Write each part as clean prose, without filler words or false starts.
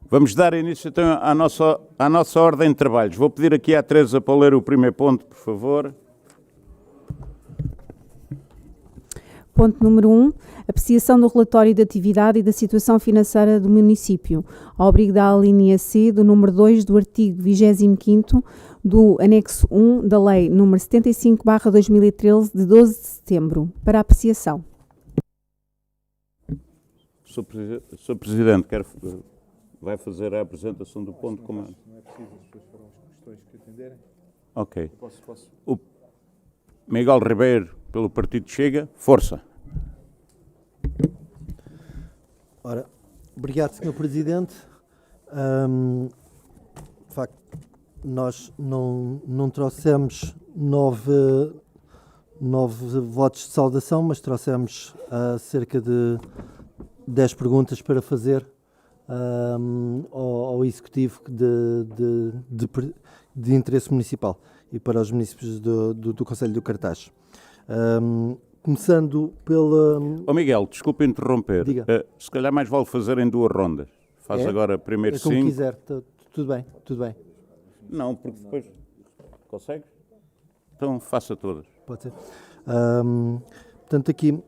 Vamos dar início então à nossa ordem de trabalhos. Vou pedir aqui à Teresa para ler o primeiro ponto, por favor. Ponto número 1. Apreciação do relatório de atividade e da situação financeira do município, ao abrigo da alínea C do número 2 do artigo 25º do anexo 1 da Lei nº 75/2013, de 12 de setembro, para apreciação. Sr. Presidente, vai fazer a apresentação do ponto como é? Não é preciso, as pessoas foram as questões que atenderem. Ok. Posso? O Miguel Ribeiro, pelo Partido Chega, força. Ora, obrigado, Sr. Presidente. De facto, nós não trouxemos nove votos de saudação, mas trouxemos cerca de 10 perguntas para fazer ao Executivo de interesse municipal e para os municípios do Concelho do Cartaz. Começando pela... Miguel, desculpe interromper. Diga. Se calhar mais vale fazer em 2 rondas. Faz agora primeiro 5. Como quiser, tudo bem. Não, porque depois... Consegues? Então faça todas. Pode ser. Portanto, aqui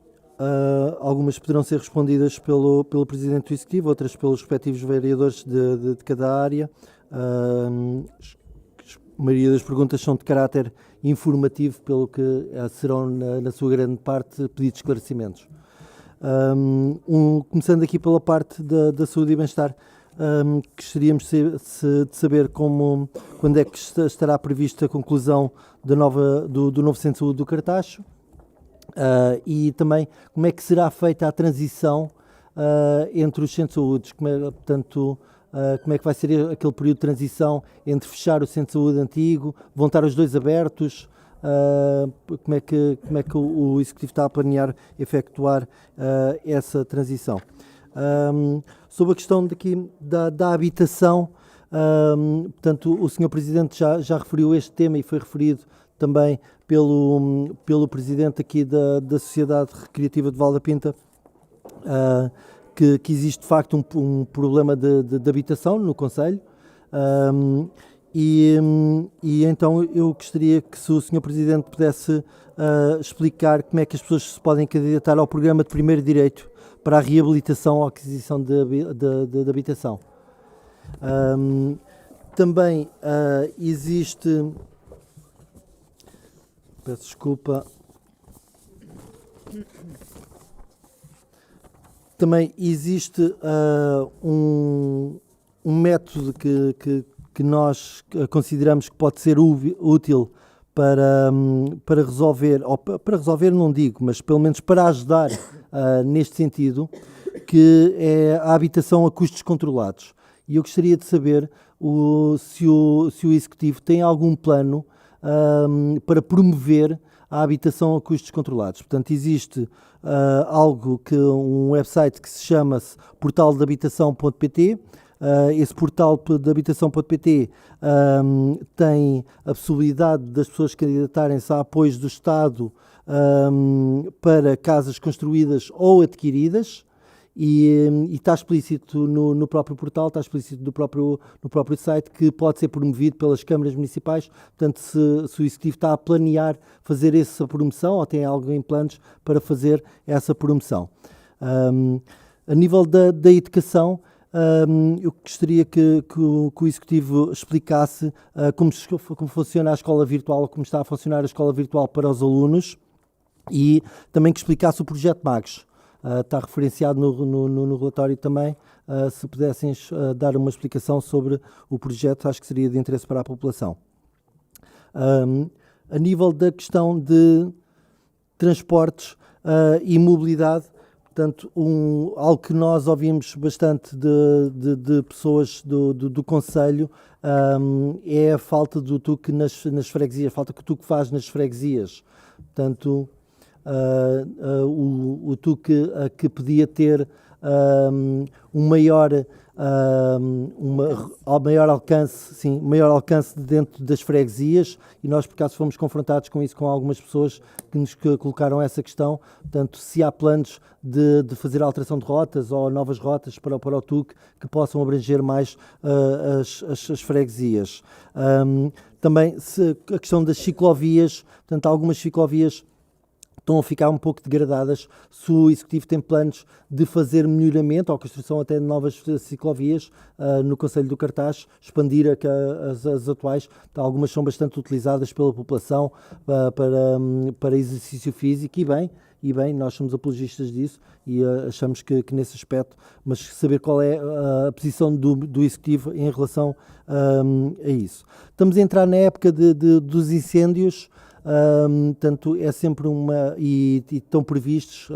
algumas poderão ser respondidas pelo Presidente do Executivo, outras pelos respectivos vereadores de cada área. A maioria das perguntas são de caráter informativo, pelo que serão, na sua grande parte, pedidos de esclarecimentos. Começando aqui pela parte da saúde e bem-estar, gostaríamos de saber quando é que estará prevista a conclusão do novo Centro de Saúde do Cartacho, e também como é que será feita a transição entre os centros de saúde, como é que vai ser aquele período de transição entre fechar o centro de saúde antigo, vão estar os dois abertos, como é que o Executivo está a planear efetuar essa transição. Sobre a questão da habitação, portanto, o Sr. Presidente já referiu este tema e foi referido também pelo Presidente aqui da Sociedade Recreativa de Valdapinta, que existe de facto um problema de habitação no concelho, e então eu gostaria que, se o Sr. Presidente pudesse explicar como é que as pessoas se podem candidatar ao programa de primeiro direito para a reabilitação ou aquisição de habitação. Também existe... Peço desculpa... Também existe um método que nós consideramos que pode ser útil para resolver, ou para resolver não digo, mas pelo menos para ajudar neste sentido, que é a habitação a custos controlados. E eu gostaria de saber se o Executivo tem algum plano para promover a habitação a custos controlados. Portanto, existe um website que se chama-se portaldehabitação.pt. Esse portal de habitação.pt tem a possibilidade das pessoas candidatarem-se a apoios do Estado para casas construídas ou adquiridas, e está explícito no próprio portal, está explícito no próprio site, que pode ser promovido pelas câmaras municipais. Portanto, se o Executivo está a planear fazer essa promoção, ou tem algo em planos para fazer essa promoção. A nível da educação, eu gostaria que o Executivo explicasse como funciona a escola virtual, como está a funcionar a escola virtual para os alunos, e também que explicasse o projeto Magos. Está referenciado no relatório também. Se pudessem dar uma explicação sobre o projeto, acho que seria de interesse para a população. A nível da questão de transportes e mobilidade, portanto, algo que nós ouvimos bastante de pessoas do Concelho é a falta do TUC nas freguesias, a falta que o TUC faz nas freguesias. Portanto, o TUC que podia ter maior alcance, sim, maior alcance dentro das freguesias, e nós por acaso fomos confrontados com isso com algumas pessoas que nos colocaram essa questão. Portanto, se há planos de fazer alteração de rotas ou novas rotas para o TUC que possam abranger mais as freguesias. Também a questão das ciclovias, portanto, algumas ciclovias estão a ficar um pouco degradadas. Se o Executivo tem planos de fazer melhoramento ou construção até de novas ciclovias no Concelho do Cartaz, expandir as atuais, algumas são bastante utilizadas pela população para exercício físico, e bem, nós somos apologistas disso e achamos que nesse aspecto, mas saber qual é a posição do Executivo em relação a isso. Estamos a entrar na época dos incêndios. Portanto, é sempre e estão previstos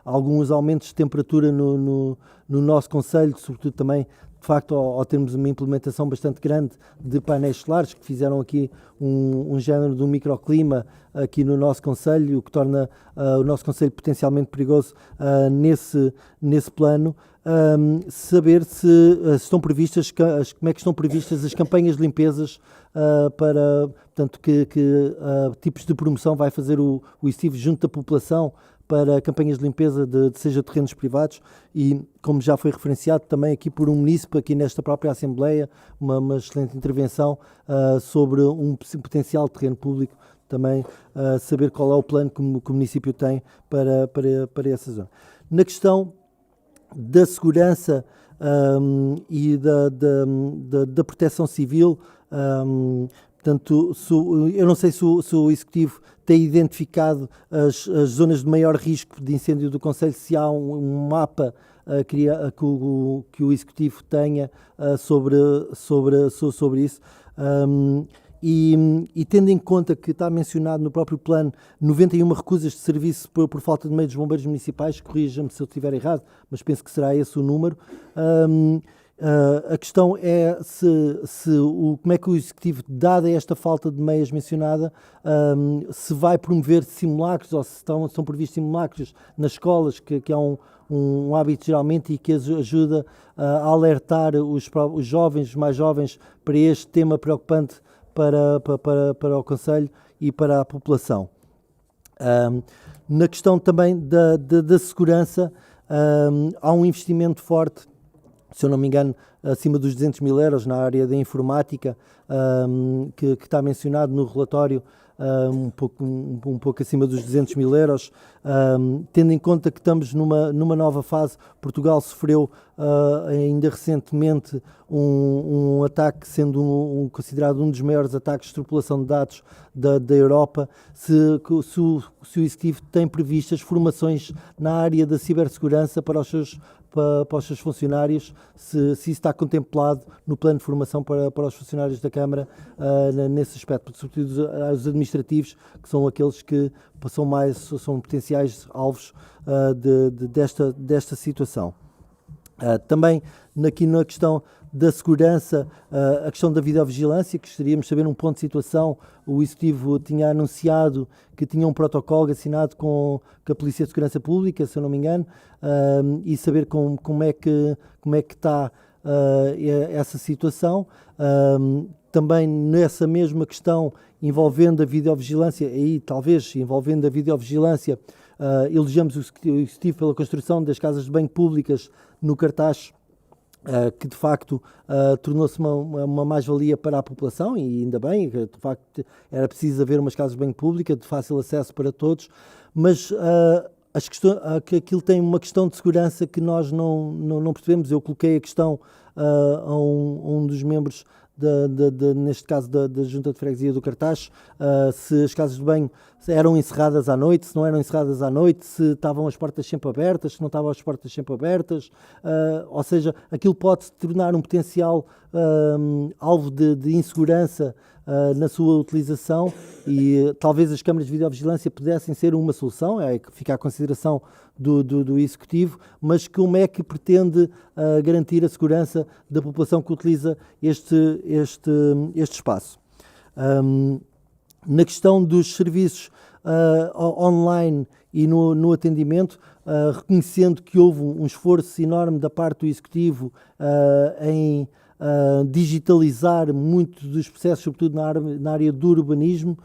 alguns aumentos de temperatura no nosso concelho, sobretudo também, de facto, ao termos uma implementação bastante grande de painéis solares, que fizeram aqui um género de um microclima aqui no nosso concelho, o que torna o nosso concelho potencialmente perigoso nesse plano. Saber se estão previstas, como é que estão previstas as campanhas de limpezas para, portanto, que tipos de promoção vai fazer o Executivo junto da população para campanhas de limpeza seja de terrenos privados, e como já foi referenciado também aqui por um munícipe aqui nesta própria Assembleia, uma excelente intervenção sobre um potencial terreno público, também saber qual é o plano que o município tem para essa zona. Na questão da segurança e da proteção civil, portanto, eu não sei se o Executivo tem identificado as zonas de maior risco de incêndio do concelho, se há um mapa que o Executivo tenha sobre isso. E tendo em conta que está mencionado no próprio plano 91 recusas de serviço por falta de meio dos bombeiros municipais, corrija-me se eu estiver errado, mas penso que será esse o número. A questão é como é que o Executivo, dada esta falta de meios mencionada, se vai promover simulacros, ou se estão previstos simulacros nas escolas, que é um hábito geralmente e que ajuda a alertar os jovens, os mais jovens, para este tema preocupante para o Concelho e para a população. Na questão também da segurança, há um investimento forte, se eu não me engano, acima dos 200 mil euros na área da informática, que está mencionado no relatório, um pouco acima dos 200 mil euros, tendo em conta que estamos numa nova fase. Portugal sofreu ainda recentemente um ataque, sendo considerado um dos maiores ataques de extrapolação de dados da Europa. Se o Executivo tem previstas formações na área da cibersegurança para os seus funcionários, se isso está contemplado no plano de formação para os funcionários da Câmara nesse aspecto, sobretudo os administrativos, que são aqueles que são potenciais alvos desta situação. Também aqui na questão da segurança, a questão da videovigilância, que gostaríamos de saber um ponto de situação. O Executivo tinha anunciado que tinha um protocolo assinado com a Polícia de Segurança Pública, se eu não me engano, e saber como é que está essa situação. Também nessa mesma questão envolvendo a videovigilância, elogiamos o Executivo pela construção das casas de banho públicas no Cartaz, que de facto tornou-se uma mais-valia para a população, e ainda bem, de facto era preciso haver umas casas de banho públicas de fácil acesso para todos, mas que aquilo tem uma questão de segurança que nós não percebemos. Eu coloquei a questão a um dos membros neste caso da Junta de Freguesia do Cartaz, se as casas de banho eram encerradas à noite, se não eram encerradas à noite, se estavam as portas sempre abertas, se não estavam as portas sempre abertas, ou seja, aquilo pode se tornar um potencial alvo de insegurança na sua utilização, e talvez as câmaras de videovigilância pudessem ser uma solução, que fica à consideração do Executivo, mas como é que pretende garantir a segurança da população que utiliza este espaço? Na questão dos serviços online e no atendimento, reconhecendo que houve um esforço enorme da parte do Executivo em digitalizar muito dos processos, sobretudo na área do urbanismo.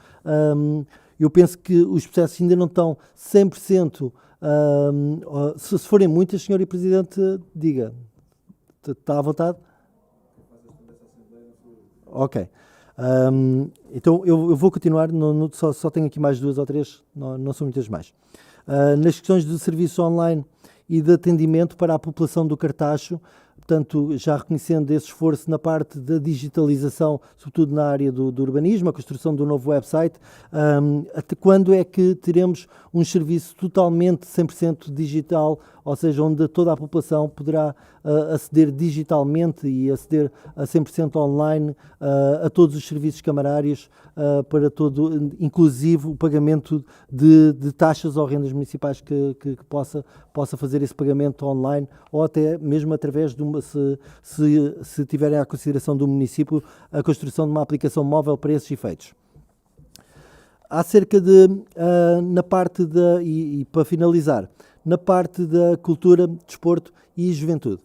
Eu penso que os processos ainda não estão 100%. Se forem muitas, Sr. Presidente, diga. Está à vontade? Ok. Então eu vou continuar, só tenho aqui mais 2 ou 3, não são muitas mais. Nas questões de serviço online e de atendimento para a população do Cartaxo, portanto, já reconhecendo esse esforço na parte da digitalização, sobretudo na área do urbanismo, a construção do novo website, até quando é que teremos um serviço totalmente 100% digital, ou seja, onde toda a população poderá aceder digitalmente e aceder a 100% online a todos os serviços camarários, para todo, inclusive o pagamento de taxas ou rendas municipais que possa fazer esse pagamento online, ou até mesmo através de se tiverem à consideração do município a construção de uma aplicação móvel para esses efeitos. Acerca de, na parte e para finalizar, na parte da cultura, desporto e juventude,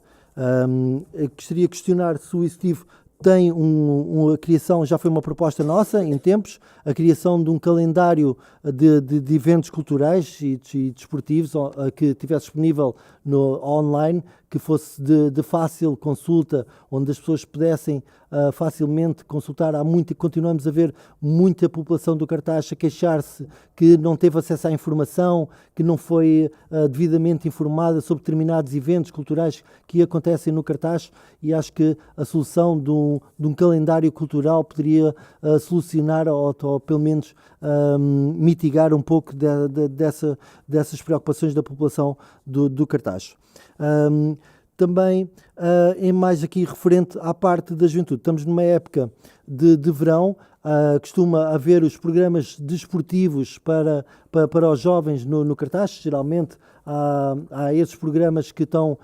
gostaria de questionar se o Executivo tem a criação, já foi uma proposta nossa em tempos, a criação de um calendário de eventos culturais e desportivos que tivesse disponível online, que fosse de fácil consulta, onde as pessoas pudessem facilmente consultar. Continuamos a ver muita população do Cartaxo a queixar-se que não teve acesso à informação, que não foi devidamente informada sobre determinados eventos culturais que acontecem no Cartaxo, e acho que a solução de um calendário cultural poderia solucionar ou pelo menos mitigar um pouco dessas preocupações da população do Cartaxo. Também, em mais aqui referente à parte da juventude, estamos numa época de verão, costuma haver os programas desportivos para os jovens no Cartaxo. Geralmente há esses programas que estão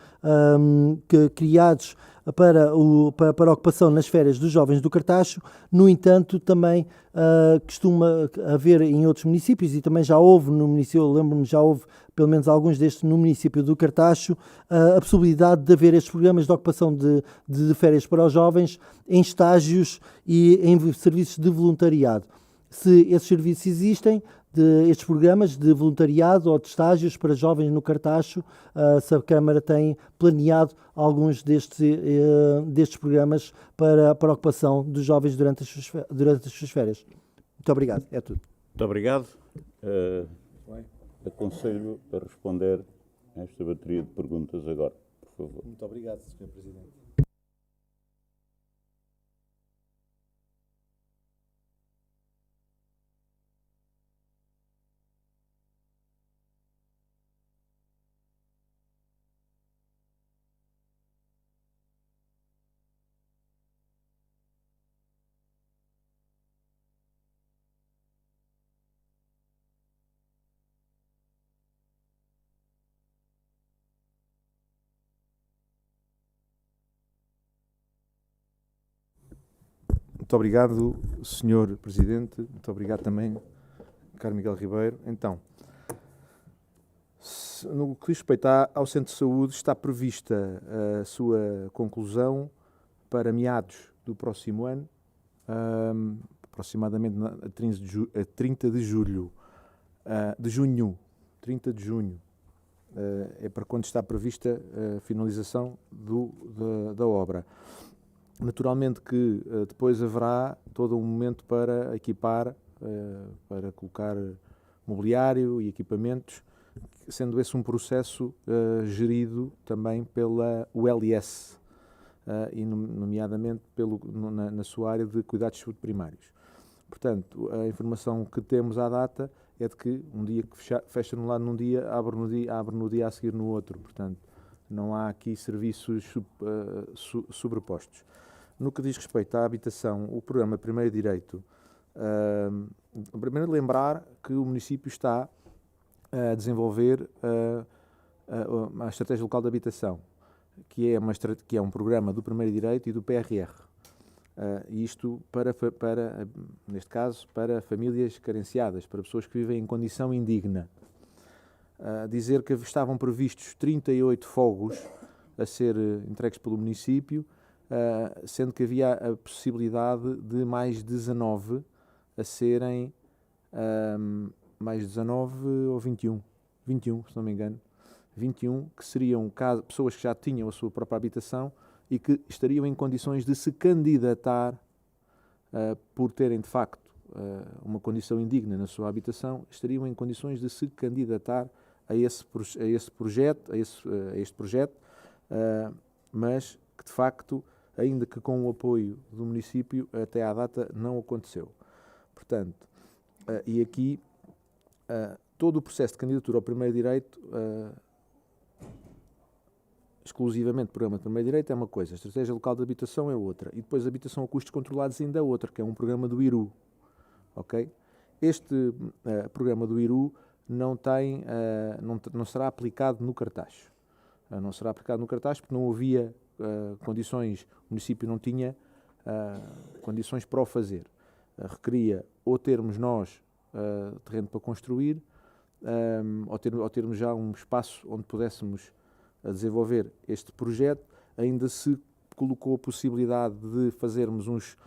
criados para a ocupação nas férias dos jovens do Cartaxo. No entanto, também costuma haver em outros municípios, e também já houve no município, eu lembro-me, já houve pelo menos alguns destes no município do Cartaxo, a possibilidade de haver estes programas de ocupação de férias para os jovens em estágios e em serviços de voluntariado. Se esses serviços existem, estes programas de voluntariado ou de estágios para jovens no Cartaxo, se a Câmara tem planeado alguns destes programas para a ocupação dos jovens durante as suas férias. Muito obrigado, é tudo. Muito obrigado. Aconselho a responder a esta bateria de perguntas agora, por favor. Muito obrigado, Sr. Presidente. Muito obrigado, Sr. Presidente. Muito obrigado também, Caro Miguel Ribeiro. Então, no que diz respeito ao Centro de Saúde, está prevista a sua conclusão para meados do próximo ano, aproximadamente a 30 de julho. 30 de junho é para quando está prevista a finalização da obra. Naturalmente que depois haverá todo um momento para equipar, para colocar mobiliário e equipamentos, sendo esse um processo gerido também pela ULS, e nomeadamente na sua área de cuidados de saúde primários. Portanto, a informação que temos à data é de que um dia que fecha no lado num dia, abre no dia a seguir no outro. Portanto, não há aqui serviços sobrepostos. No que diz respeito à habitação, o programa Primeiro Direito, primeiro lembrar que o município está a desenvolver a Estratégia Local de Habitação, que é um programa do Primeiro Direito e do PRR. Isto neste caso, para famílias carenciadas, para pessoas que vivem em condição indigna. dizer que estavam previstos 38 fogos a ser entregues pelo município, sendo que havia a possibilidade de mais 19 a serem, mais 19 ou 21, se não me engano, 21, que seriam pessoas que já tinham a sua própria habitação e que estariam em condições de se candidatar, por terem de facto uma condição indigna na sua habitação, estariam em condições de se candidatar a este projeto, mas que de facto, ainda que com o apoio do município, até à data não aconteceu. Portanto, e aqui todo o processo de candidatura ao primeiro direito, exclusivamente programa de primeiro direito, é uma coisa, a estratégia local de habitação é outra, e depois a habitação a custos controlados ainda é outra, que é um programa do IRU. Okay? Este programa do IRU não será aplicado no cartaz. Não será aplicado no cartaz porque não havia condições, o município não tinha condições para o fazer. Requeria ou termos nós terreno para construir, ou termos já um espaço onde pudéssemos desenvolver este projeto. Ainda se colocou a possibilidade de fazermos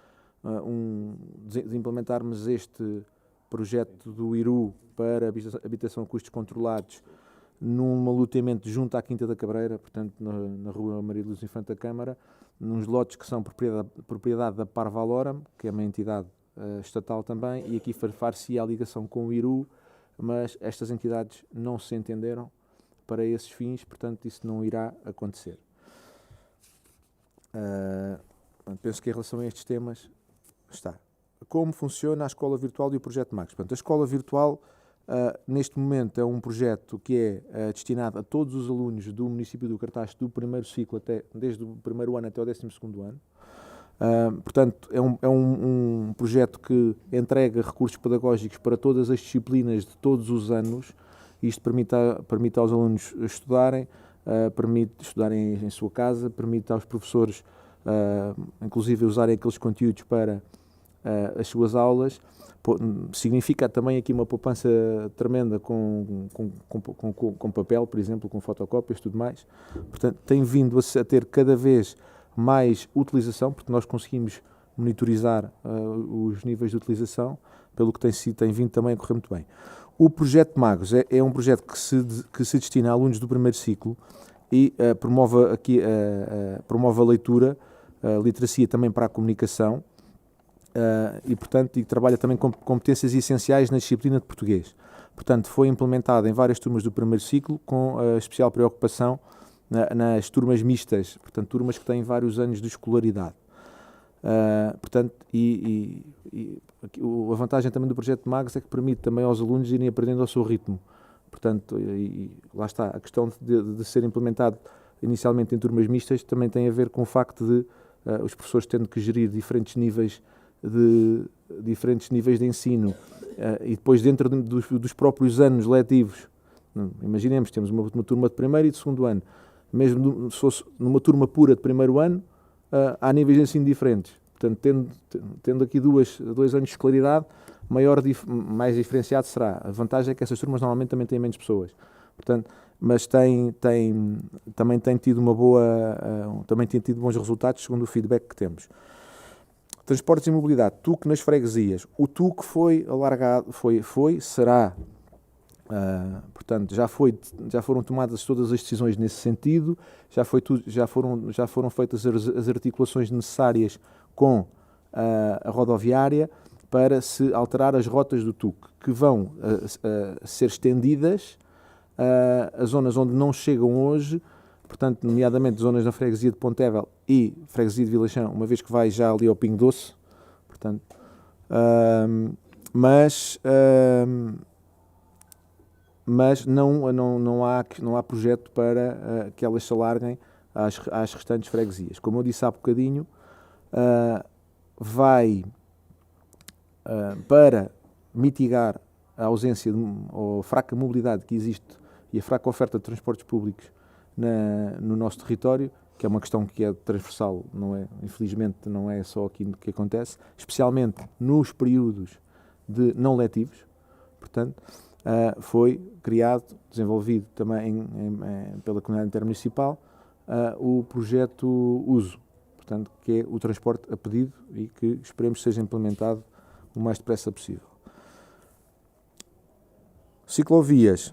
de implementarmos este projeto do IRU para habitação a custos controlados num loteamento junto à Quinta da Cabreira, portanto na rua Maria Luz Infante da Câmara, nos lotes que são propriedade da Parvaloram, que é uma entidade estatal também, e aqui far-se a ligação com o IRU, mas estas entidades não se entenderam para esses fins, portanto isso não irá acontecer. Penso que em relação a estes temas está. Como funciona a escola virtual e o projeto Magos? Portanto, a escola virtual neste momento é um projeto que é destinado a todos os alunos do município do Cartaz do primeiro ciclo, desde o primeiro ano até o 12º ano. Portanto, é um projeto que entrega recursos pedagógicos para todas as disciplinas de todos os anos. Isto permite aos alunos estudarem, permite estudarem em sua casa, permite aos professores, inclusive, usarem aqueles conteúdos para as suas aulas. Significa também aqui uma poupança tremenda com papel, por exemplo, com fotocópias e tudo mais. Portanto, tem vindo a ter cada vez mais utilização, porque nós conseguimos monitorizar os níveis de utilização, pelo que tem vindo também a correr muito bem. O projeto Magos é um projeto que se destina a alunos do primeiro ciclo e promove a leitura, a literacia também para a comunicação, e trabalha também com competências essenciais na disciplina de português. Portanto, foi implementado em várias turmas do primeiro ciclo, com especial preocupação nas turmas mistas, portanto, turmas que têm vários anos de escolaridade. A vantagem também do projeto Magos é que permite também aos alunos irem aprendendo ao seu ritmo. Portanto, lá está, a questão de ser implementado inicialmente em turmas mistas também tem a ver com o facto de os professores tendo que gerir diferentes níveis de ensino, e depois dentro dos próprios anos letivos. Imaginemos, temos uma turma de primeiro e de segundo ano. Mesmo se fosse numa turma pura de primeiro ano, há níveis de ensino diferentes. Portanto, tendo aqui 2 anos de escolaridade, mais diferenciado será. A vantagem é que essas turmas normalmente também têm menos pessoas. Portanto, mas também tem tido também tem tido bons resultados, segundo o feedback que temos. Transportes e mobilidade, TUC nas freguesias. O TUC foi alargado, será, portanto, já foram tomadas todas as decisões nesse sentido, já foram feitas as articulações necessárias com a rodoviária para se alterar as rotas do TUC, que vão ser estendidas a zonas onde não chegam hoje, portanto, nomeadamente zonas da freguesia de Pontevel e freguesia de Vilachão, uma vez que vai já ali ao Pingo Doce, portanto, mas não há projeto para que elas se alarguem às restantes freguesias. Como eu disse há bocadinho, vai para mitigar a ausência ou a fraca mobilidade que existe e a fraca oferta de transportes públicos no nosso território, que é uma questão que é transversal, infelizmente não é só aqui que acontece, especialmente nos períodos de não letivos. Portanto, foi criado, desenvolvido também pela comunidade intermunicipal, o projeto USO, portanto, que é o transporte a pedido e que esperemos seja implementado o mais depressa possível. Ciclovias.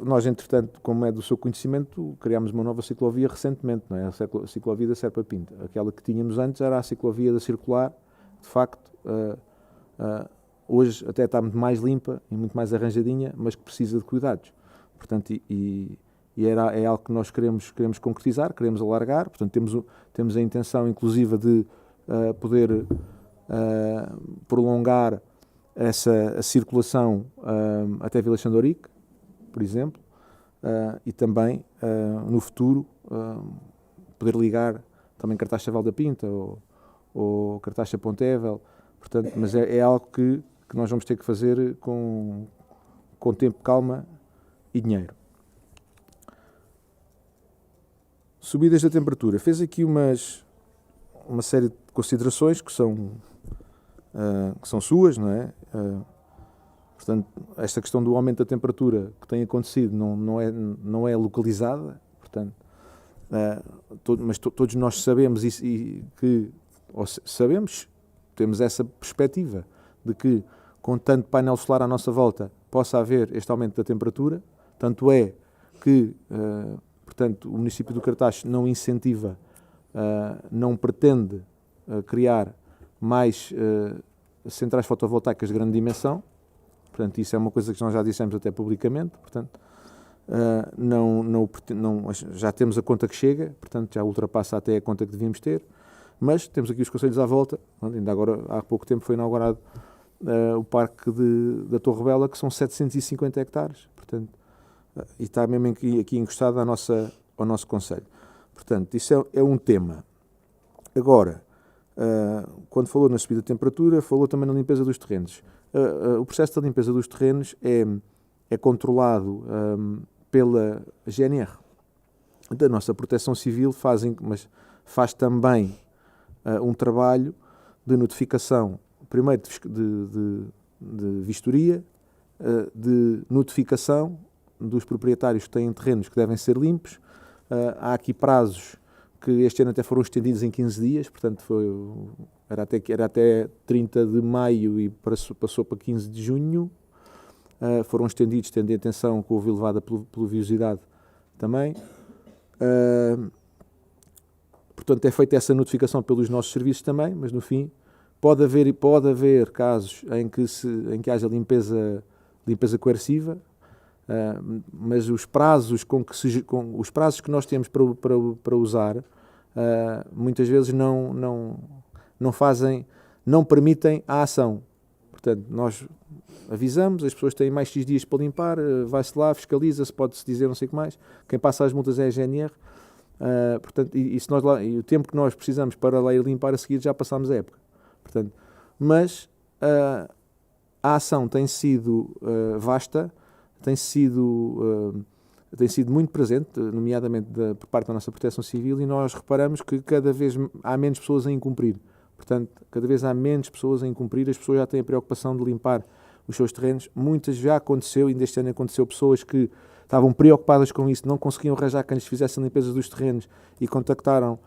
Nós, entretanto, como é do seu conhecimento, criámos uma nova ciclovia recentemente, não é? A ciclovia da Serpa Pinta. Aquela que tínhamos antes era a ciclovia da Circular. De facto, hoje até está muito mais limpa e muito mais arranjadinha, mas que precisa de cuidados. Portanto, é algo que nós queremos concretizar, queremos alargar. Portanto, temos a intenção, inclusive, de poder prolongar a circulação até Vila Xandorique, por exemplo, e também, no futuro, poder ligar também Cartaxa-Val da Pinta ou Cartaxa-Pontevel. Portanto, mas é algo que nós vamos ter que fazer com tempo, calma e dinheiro. Subidas da temperatura. Fez aqui uma série de considerações que são suas, não é? Portanto, esta questão do aumento da temperatura que tem acontecido não é localizada, portanto, mas todos nós sabemos temos essa perspectiva de que, com tanto painel solar à nossa volta, possa haver este aumento da temperatura. Tanto é que, portanto, o município do Cartaz não incentiva, não pretende criar mais centrais fotovoltaicas de grande dimensão. Portanto, isso é uma coisa que nós já dissemos até publicamente. Portanto, já temos a conta que chega, portanto, já ultrapassa até a conta que devíamos ter. Mas temos aqui os concelhos à volta. Ainda agora, há pouco tempo, foi inaugurado o parque da Torre Bela, que são 750 hectares. Portanto, e está mesmo aqui encostado ao nosso concelho. Portanto, isso é um tema. Agora, quando falou na subida de temperatura, falou também na limpeza dos terrenos. O processo da limpeza dos terrenos é controlado pela GNR. Da nossa Proteção Civil mas faz também um trabalho de notificação, primeiro de vistoria, de notificação dos proprietários que têm terrenos que devem ser limpos. Há aqui prazos que este ano até foram estendidos em 15 dias, portanto era até 30 de maio e passou para 15 de junho. Foram estendidos, tendo atenção que houve elevada pluviosidade também. Portanto, é feita essa notificação pelos nossos serviços também, mas no fim pode haver casos em que haja limpeza coerciva, mas os prazos que nós temos para usar muitas vezes não permitem a ação. Portanto, nós avisamos, as pessoas têm mais X dias para limpar, vai-se lá, fiscaliza-se, pode-se dizer não sei o que mais. Quem passa as multas é a GNR. Portanto, e o tempo que nós precisamos para lá ir limpar a seguir já passámos a época. Portanto, mas a ação tem sido vasta, tem sido muito presente, nomeadamente por parte da nossa Proteção Civil, e nós reparamos que cada vez há menos pessoas a incumprir. Portanto, cada vez há menos pessoas a incumprir, as pessoas já têm a preocupação de limpar os seus terrenos. Muitas já aconteceu, ainda este ano aconteceu, pessoas que estavam preocupadas com isso, não conseguiam arranjar quem lhes fizesse a limpeza dos terrenos e contactaram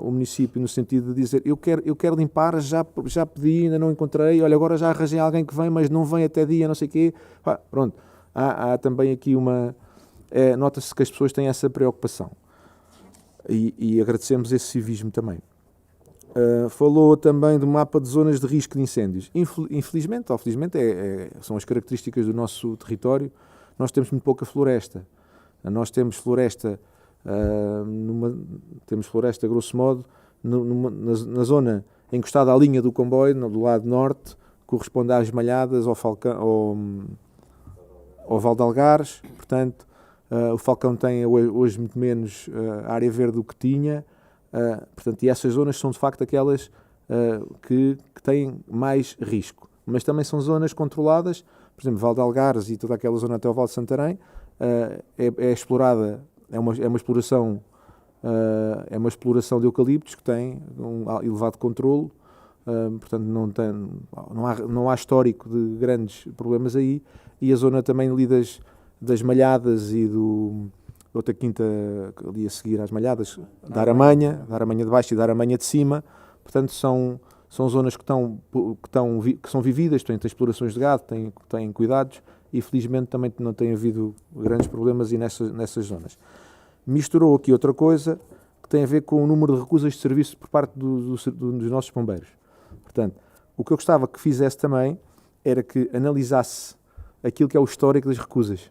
o município no sentido de dizer eu quero limpar, já pedi, ainda não encontrei, olha, agora já arranjei alguém que vem, mas não vem até dia, não sei o quê. Pronto, há também aqui nota-se que as pessoas têm essa preocupação e agradecemos esse civismo também. Falou também do mapa de zonas de risco de incêndios. Infelizmente ou felizmente são as características do nosso território. Nós temos muito pouca floresta. Nós temos floresta, grosso modo, na zona encostada à linha do comboio, do lado norte, corresponde às Malhadas, ao Val de Algares. Portanto, o Falcão tem hoje muito menos área verde do que tinha. Portanto, e essas zonas são de facto aquelas que têm mais risco. Mas também são zonas controladas. Por exemplo, Val de Algares e toda aquela zona até o Val de Santarém é explorada, é uma exploração de eucaliptos que tem um elevado controlo, portanto não há histórico de grandes problemas aí, e a zona também ali das Malhadas e outra quinta ali a seguir às Malhadas, da Aramanha de baixo e da Aramanha de cima. Portanto, são zonas que são vividas, têm explorações de gado, têm cuidados, e felizmente também não tem havido grandes problemas nessas zonas. Misturou aqui outra coisa que tem a ver com o número de recusas de serviço por parte dos nossos bombeiros. Portanto, o que eu gostava que fizesse também era que analisasse aquilo que é o histórico das recusas.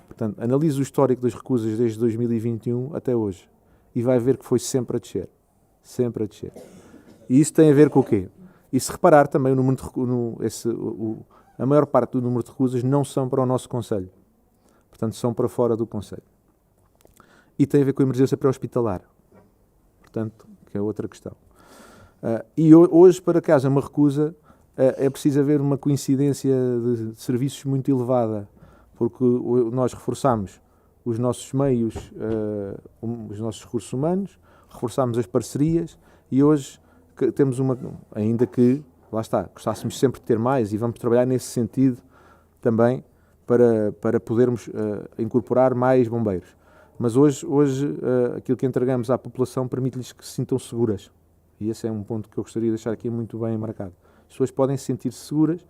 Portanto, analise o histórico das recusas desde 2021 até hoje e vai ver que foi sempre a descer. Sempre a descer. E isso tem a ver com o quê? E se reparar também, a maior parte do número de recusas não são para o nosso concelho. Portanto, são para fora do concelho. E tem a ver com a emergência pré-hospitalar. Portanto, que é outra questão. E hoje, para que haja uma recusa, é preciso haver uma coincidência de serviços muito elevada, porque nós reforçamos os nossos meios, os nossos recursos humanos, reforçamos as parcerias, e hoje temos ainda que, lá está, gostássemos sempre de ter mais, e vamos trabalhar nesse sentido também para podermos incorporar mais bombeiros. Mas hoje aquilo que entregamos à população permite-lhes que se sintam seguras. E esse é um ponto que eu gostaria de deixar aqui muito bem marcado. As pessoas podem se sentir seguras,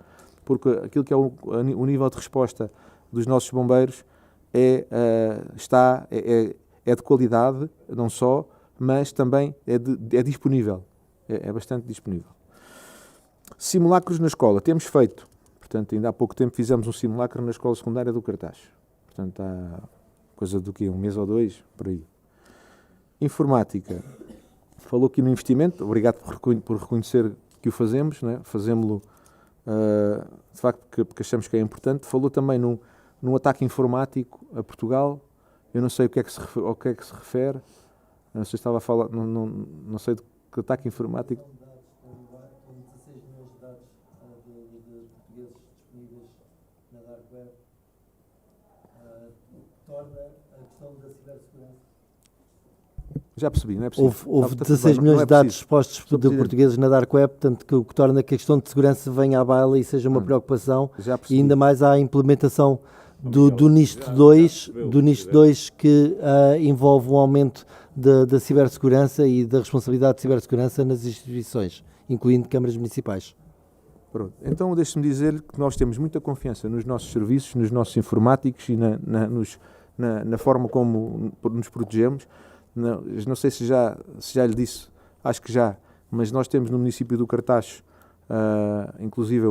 porque aquilo que é o nível de resposta dos nossos bombeiros é de qualidade, não só, mas também é disponível. É bastante disponível. Simulacros na escola. Temos feito. Portanto, ainda há pouco tempo fizemos um simulacro na escola secundária do Cartaz. Portanto, há coisa do quê? Um mês ou dois, por aí. Informática. Falou aqui no investimento. Obrigado por reconhecer que o fazemos, não é? Fazemos-lo de facto porque achamos que é importante. Falou também num ataque informático a Portugal. Eu não sei ao que é que se refere. Não sei se estava a falar, não sei de que ataque informático. Com 16 milhões de dados de portugueses disponíveis na Dark Web, o que torna a questão da cibersegurança. Já percebi, não é preciso. Houve 16 milhões de dados expostos de portugueses na Dark Web, portanto, que o que torna que a questão de segurança venha à baila e seja uma preocupação. E ainda mais a implementação do NIST 2, que envolve um aumento da cibersegurança e da responsabilidade de cibersegurança nas instituições, incluindo câmaras municipais. Pronto. Então deixe-me dizer que nós temos muita confiança nos nossos serviços, nos nossos informáticos e na forma como nos protegemos. Não sei se já lhe disse, acho que já, mas nós temos no município do Cartacho, inclusive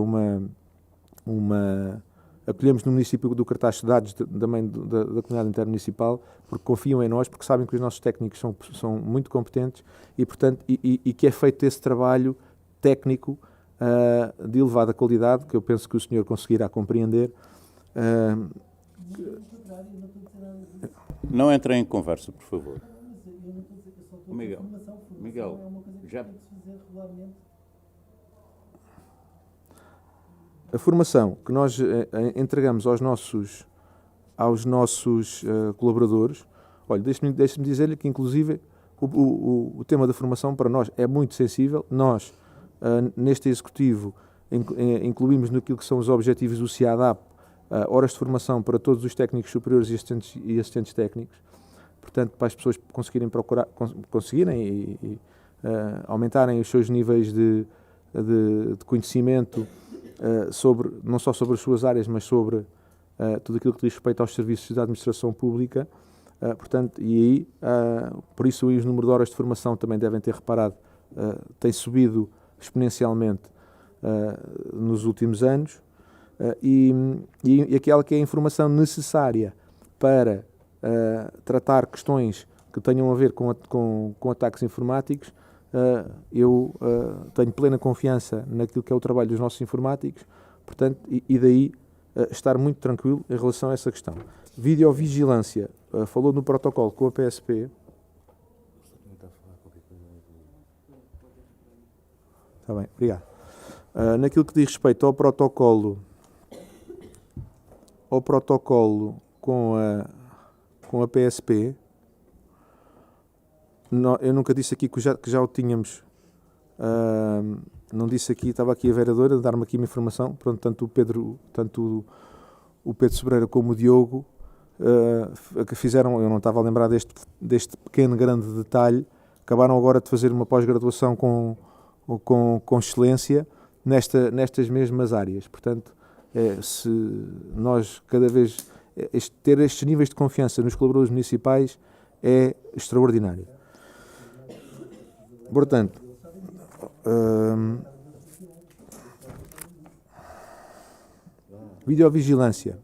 acolhemos no município do Cartacho dados também da comunidade intermunicipal, porque confiam em nós, porque sabem que os nossos técnicos são muito competentes e, portanto, e que é feito esse trabalho técnico de elevada qualidade, que eu penso que o senhor conseguirá compreender. Não entrem em conversa, por favor. Miguel, já... A formação que nós entregamos aos nossos colaboradores, olha, deixe-me dizer-lhe que, inclusive, o tema da formação para nós é muito sensível. Nós, neste Executivo, incluímos naquilo que são os objetivos do CIADAP, horas de formação para todos os técnicos superiores e assistentes técnicos, portanto, para as pessoas conseguirem e aumentarem os seus níveis de conhecimento, não só sobre as suas áreas, mas sobre tudo aquilo que diz respeito aos serviços da administração pública. Portanto, e aí, por isso os números de horas de formação também devem ter reparado, tem subido exponencialmente nos últimos anos, e aquela que é a informação necessária para tratar questões que tenham a ver com ataques informáticos. Eu tenho plena confiança naquilo que é o trabalho dos nossos informáticos, portanto, e daí estar muito tranquilo em relação a essa questão. Videovigilância, falou no protocolo com a PSP. Está bem, obrigado. Naquilo que diz respeito ao protocolo com a PSP, eu nunca disse aqui que já o tínhamos, não disse aqui, estava aqui a vereadora a dar-me aqui uma informação, pronto, tanto o Pedro Sobreira como o Diogo, que fizeram, eu não estava a lembrar deste pequeno grande detalhe, acabaram agora de fazer uma pós-graduação com excelência nestas mesmas áreas. Portanto, se nós cada vez ter estes níveis de confiança nos colaboradores municipais é extraordinário. Portanto, videovigilância.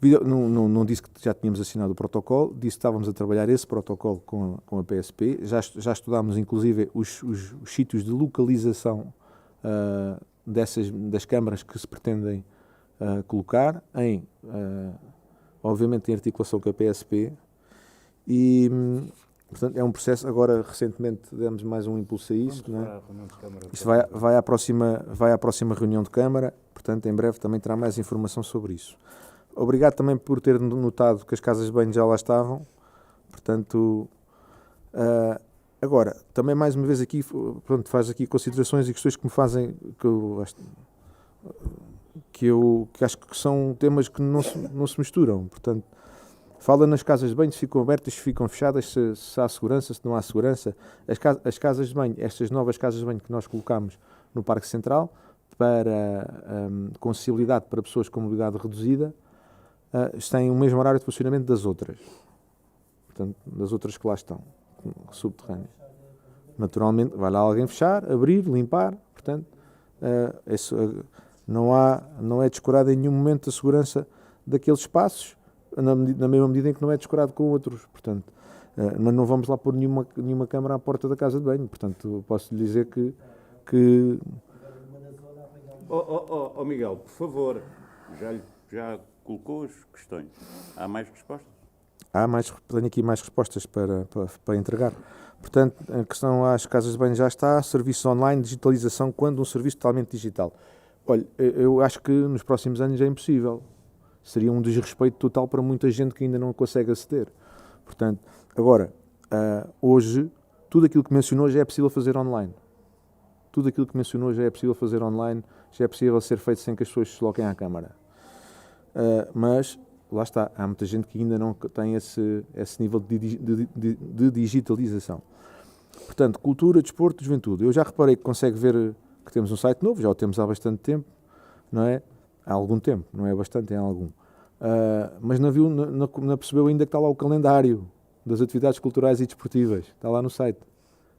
Não disse que já tínhamos assinado o protocolo, disse que estávamos a trabalhar esse protocolo com a PSP. Já estudámos, inclusive, os sítios de localização das câmaras que se pretendem colocar, obviamente em articulação com a PSP. E, portanto, é um processo. Agora, recentemente, demos mais um impulso a isto. Não é? Isto vai à próxima reunião de Câmara, portanto, em breve também terá mais informação sobre isso. Obrigado também por ter notado que as casas de banho já lá estavam. Portanto, agora, também mais uma vez aqui, pronto, faz aqui considerações e questões que me fazem, que acho que são temas que não se misturam. Portanto, fala nas casas de banho, se ficam abertas, se ficam fechadas, se há segurança, se não há segurança. As casas de banho, estas novas casas de banho que nós colocamos no Parque Central, com acessibilidade para pessoas com mobilidade reduzida, têm o mesmo horário de funcionamento das outras. Portanto, das outras que lá estão, subterrâneas. Naturalmente, vai lá alguém fechar, abrir, limpar. Portanto, não é descurado em nenhum momento a segurança daqueles espaços, na mesma medida em que não é descurado com outros. Portanto, mas não vamos lá pôr nenhuma câmara à porta da casa de banho. Portanto, posso lhe dizer que... Oh, Miguel, por favor, já colocou as questões. Há mais respostas? Tenho aqui mais respostas para entregar. Portanto, em questão às casas de banho já está, serviços online, digitalização, quando um serviço totalmente digital. Olha, eu acho que nos próximos anos é impossível. Seria um desrespeito total para muita gente que ainda não consegue aceder. Portanto, agora, hoje, tudo aquilo que mencionou já é possível fazer online. Tudo aquilo que mencionou já é possível fazer online, já é possível ser feito sem que as pessoas se desloquem à Câmara. Mas, lá está, há muita gente que ainda não tem esse nível de digitalização. Portanto, cultura, desporto, juventude. Eu já reparei que consegue ver que temos um site novo, já o temos há bastante tempo, não é? Há algum tempo, não é bastante, é algum. Mas não percebeu ainda que está lá o calendário das atividades culturais e desportivas. Está lá no site.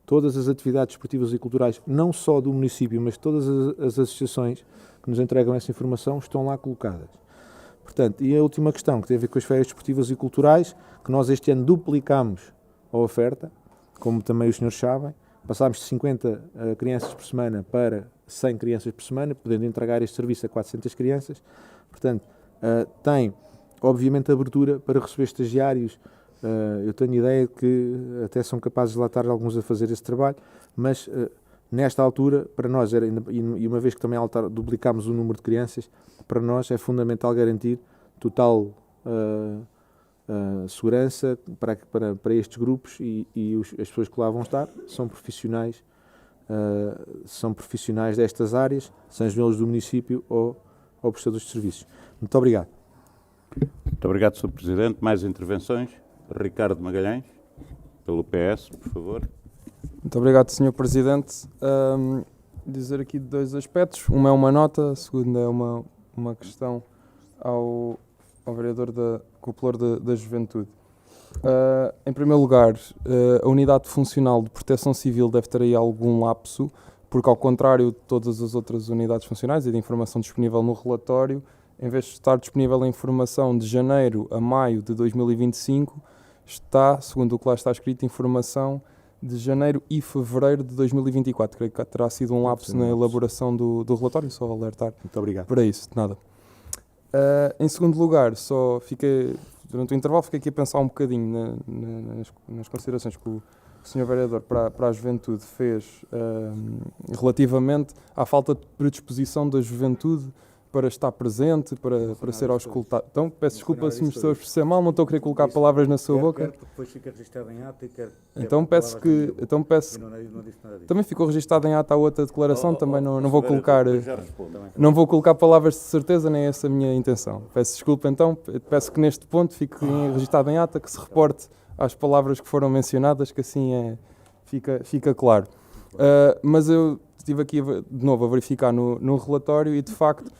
Todas as atividades desportivas e culturais, não só do município, mas todas as associações que nos entregam essa informação, estão lá colocadas. Portanto, e a última questão, que tem a ver com as férias desportivas e culturais, que nós este ano duplicámos a oferta, como também os senhores sabem, passámos de 50 crianças por semana para 100 crianças por semana, podendo entregar este serviço a 400 crianças. Portanto, tem, obviamente, abertura para receber estagiários. Eu tenho ideia que até são capazes de lá estar alguns a fazer esse trabalho, mas nesta altura, para nós, e uma vez que também duplicámos o número de crianças, para nós é fundamental garantir total segurança para estes grupos e as pessoas que lá vão estar são profissionais destas áreas, sejam eles do município ou prestadores de serviços. Muito obrigado. Muito obrigado, Sr. Presidente. Mais intervenções? Ricardo Magalhães, pelo PS, por favor. Muito obrigado, Sr. Presidente. Dizer aqui dois aspectos. Uma é uma nota, a segunda é uma questão ao vereador Copelouro da Juventude. Em primeiro lugar, a unidade funcional de proteção civil deve ter aí algum lapso, porque ao contrário de todas as outras unidades funcionais e de informação disponível no relatório, em vez de estar disponível a informação de janeiro a maio de 2025, está, segundo o que lá está escrito, informação de janeiro e fevereiro de 2024. Creio que terá sido um lapso na elaboração do relatório, só alertar. Muito obrigado. Para isso, nada. Em segundo lugar, durante o intervalo fiquei aqui a pensar um bocadinho nas considerações que o Sr. Vereador para a Juventude fez relativamente à falta de predisposição da juventude para estar presente, para ser auscultado. Então, peço desculpa se me estou a expressar mal, não estou a querer colocar palavras na sua boca. Depois fica registado em ata e quero... Então peço que... Também ficou registada em ata a outra declaração, também não vou colocar... Não vou colocar palavras de certeza, nem é essa a minha intenção. Peço desculpa então, peço que neste ponto fique registado em ata, que se reporte às palavras que foram mencionadas, que assim fica claro. Mas eu estive aqui de novo a verificar no relatório e de facto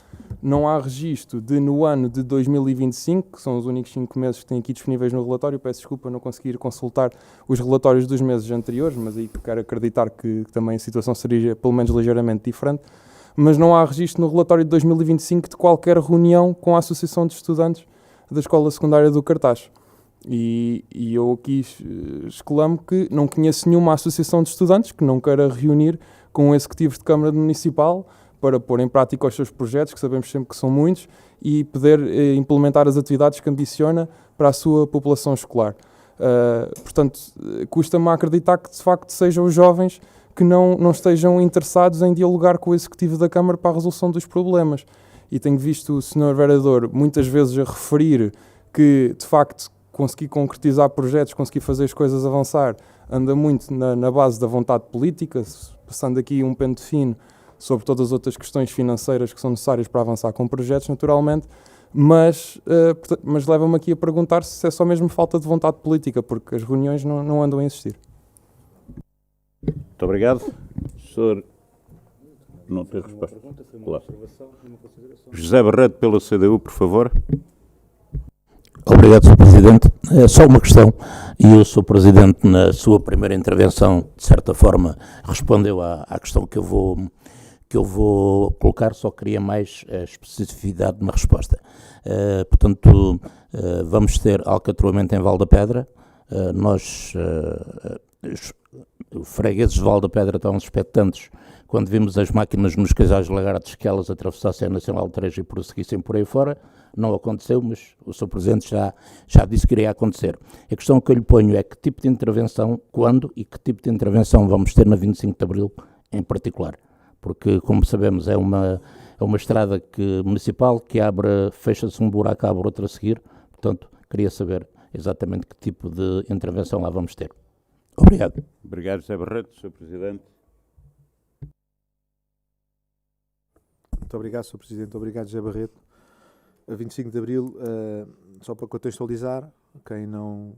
não há registro de no ano de 2025, que são os únicos 5 meses que têm aqui disponíveis no relatório, peço desculpa não conseguir consultar os relatórios dos meses anteriores, mas aí quero acreditar que também a situação seria pelo menos ligeiramente diferente, mas não há registro no relatório de 2025 de qualquer reunião com a Associação de Estudantes da Escola Secundária do Cartaz. E eu aqui exclamo que não conheço nenhuma associação de estudantes que não queira reunir com o Executivo de Câmara Municipal para pôr em prática os seus projetos, que sabemos sempre que são muitos, e poder implementar as atividades que ambiciona para a sua população escolar. Portanto, custa-me a acreditar que de facto sejam os jovens que não estejam interessados em dialogar com o Executivo da Câmara para a resolução dos problemas. E tenho visto o Sr. Vereador muitas vezes a referir que, de facto, conseguir concretizar projetos, conseguir fazer as coisas avançar, anda muito na base da vontade política, passando aqui um pente fino sobre todas as outras questões financeiras que são necessárias para avançar com projetos, naturalmente, mas leva-me aqui a perguntar se é só mesmo falta de vontade política, porque as reuniões não andam a existir. Muito obrigado. Senhor, não tem resposta. Claro. José Barreto, pela CDU, por favor. Obrigado, Sr. Presidente. É só uma questão, e o Sr. Presidente, na sua primeira intervenção, de certa forma, respondeu à questão que eu vou colocar, só queria mais especificidade na resposta. Portanto, vamos ter alcatroamento em Val da Pedra. Nós, os fregueses de Val da Pedra, estavam expectantes quando vimos as máquinas nos casais lagartos que elas atravessassem a Nacional 3 e prosseguissem por aí fora. Não aconteceu, mas o Sr. Presidente já disse que iria acontecer. A questão que eu lhe ponho é que tipo de intervenção, quando e que tipo de intervenção vamos ter na 25 de Abril em particular. Porque, como sabemos, é uma estrada municipal que fecha-se um buraco, abre outro a seguir. Portanto, queria saber exatamente que tipo de intervenção lá vamos ter. Obrigado. Obrigado, José Barreto. Sr. Presidente. Muito obrigado, Sr. Presidente. Obrigado, José Barreto. A 25 de Abril, só para contextualizar, quem não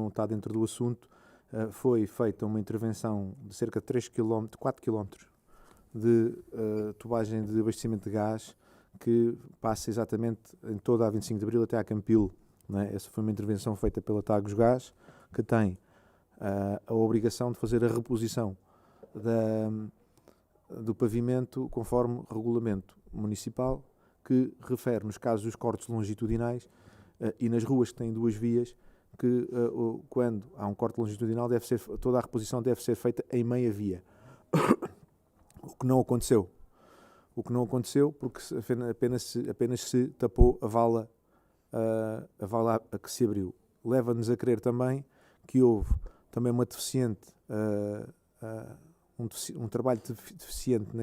está dentro do assunto, foi feita uma intervenção de cerca de 4 km de tubagem de abastecimento de gás que passa exatamente em toda a 25 de Abril até à Campil. Não é? Essa foi uma intervenção feita pela Tagus Gás, que tem a obrigação de fazer a reposição do pavimento conforme regulamento municipal, que refere nos casos dos cortes longitudinais e nas ruas que têm 2 vias, que quando há um corte longitudinal toda a reposição deve ser feita em meia via. O que não aconteceu porque apenas se tapou a vala a que se abriu. Leva-nos a crer também que houve também uma deficiente, um trabalho deficiente